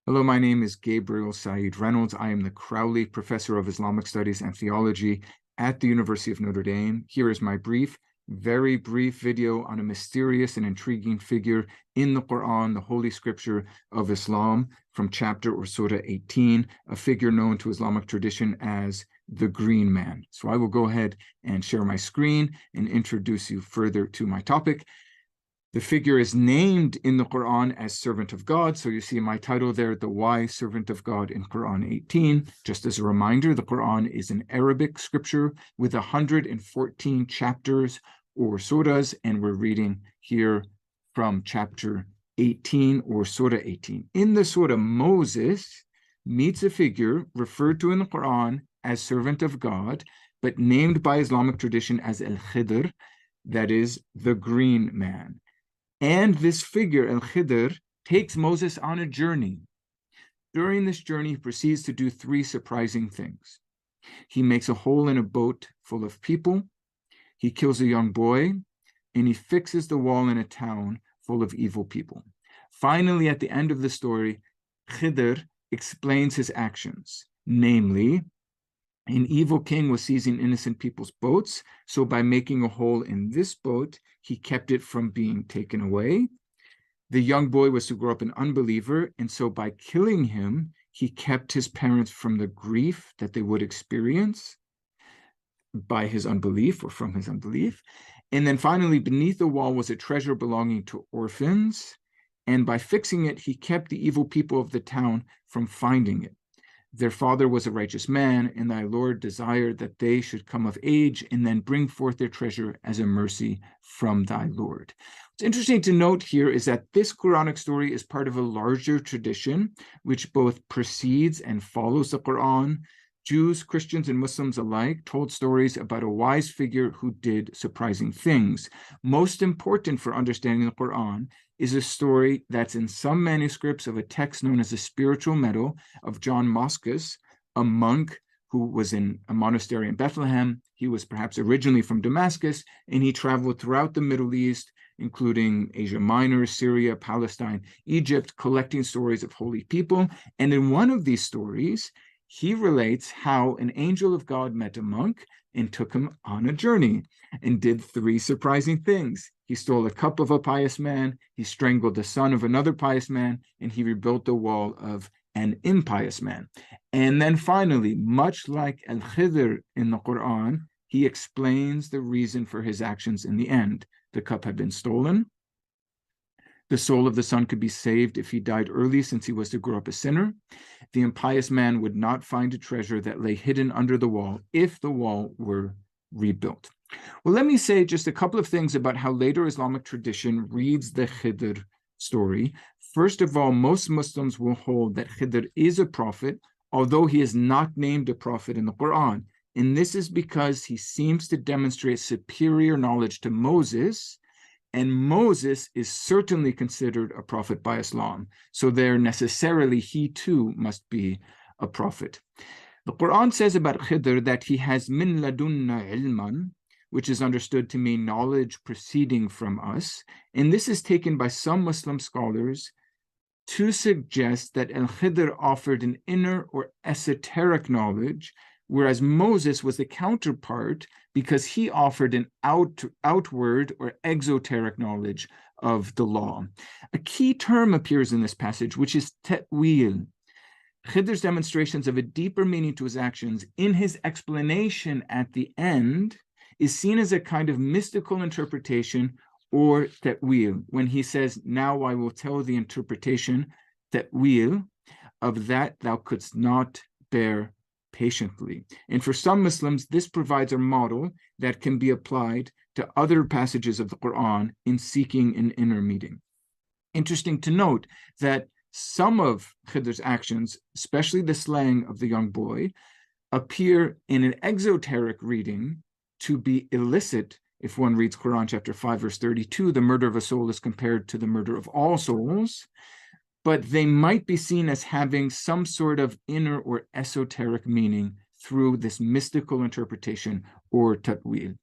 Hello, my name is Gabriel Said Reynolds. I am the Crowley Professor of Islamic Studies and Theology at the University of Notre Dame. Here is my very brief video on a mysterious and intriguing figure in the Quran, the Holy Scripture of Islam, from chapter or Surah 18, a figure known to Islamic tradition as the Green Man. So I will go ahead and share my screen and introduce you further to my topic. The figure is named in the Quran as Servant of God. So you see my title there, The Wise Servant of God in Quran 18. Just as a reminder, the Quran is an Arabic scripture with 114 chapters or surahs, and we're reading here from chapter 18 or Surah 18. In the surah, Moses meets a figure referred to in the Quran as Servant of God, but named by Islamic tradition as Al-Khidr, that is, the Green Man. And this figure, Al-Khidr, takes Moses on a journey. During this journey, he proceeds to do three surprising things. He makes a hole in a boat full of people, he kills a young boy, and he fixes the wall in a town full of evil people. Finally, at the end of the story, Khidr explains his actions, namely, an evil king was seizing innocent people's boats, so by making a hole in this boat, he kept it from being taken away. The young boy was to grow up an unbeliever, and so by killing him, he kept his parents from the grief that they would experience by his unbelief or from his unbelief. And then finally, beneath the wall was a treasure belonging to orphans, and by fixing it, he kept the evil people of the town from finding it. Their father was a righteous man, and thy Lord desired that they should come of age and then bring forth their treasure as a mercy from thy Lord. What's interesting to note here is that this Quranic story is part of a larger tradition, which both precedes and follows the Quran. Jews, Christians, and Muslims alike told stories about a wise figure who did surprising things. Most important for understanding the Quran is a story that's in some manuscripts of a text known as the Spiritual Medal of John Moschus, a monk who was in a monastery in Bethlehem. He was perhaps originally from Damascus, and he traveled throughout the Middle East, including Asia Minor, Syria, Palestine, Egypt, collecting stories of holy people. And in one of these stories, he relates how an angel of God met a monk and took him on a journey and did three surprising things. He stole a cup of a pious man, he strangled the son of another pious man, and he rebuilt the wall of an impious man. And then finally, much like Al-Khidr in the Quran, he explains the reason for his actions in the end. The cup had been stolen. The soul of the son could be saved if he died early, since he was to grow up a sinner. The impious man would not find a treasure that lay hidden under the wall if the wall were rebuilt. Well, let me say just a couple of things about how later Islamic tradition reads the Khidr story. First of all, most Muslims will hold that Khidr is a prophet, although he is not named a prophet in the Quran. And this is because he seems to demonstrate superior knowledge to Moses, and Moses is certainly considered a prophet by Islam. So there necessarily he too must be a prophet. The Quran says about Khidr that he has min ladunna ilman, which is understood to mean knowledge proceeding from us. And this is taken by some Muslim scholars to suggest that Al-Khidr offered an inner or esoteric knowledge, whereas Moses was the counterpart because he offered an outward or exoteric knowledge of the law. A key term appears in this passage, which is ta'wil. Khidr's demonstrations of a deeper meaning to his actions in his explanation at the end is seen as a kind of mystical interpretation, or ta'wil, when he says, now I will tell the interpretation, ta'wil, of that thou couldst not bear patiently. And for some Muslims, this provides a model that can be applied to other passages of the Quran in seeking an inner meaning. Interesting to note that some of Khidr's actions, especially the slaying of the young boy, appear in an exoteric reading to be illicit. If one reads Quran chapter 5, verse 32, the murder of a soul is compared to the murder of all souls, but they might be seen as having some sort of inner or esoteric meaning through this mystical interpretation or ta'wil.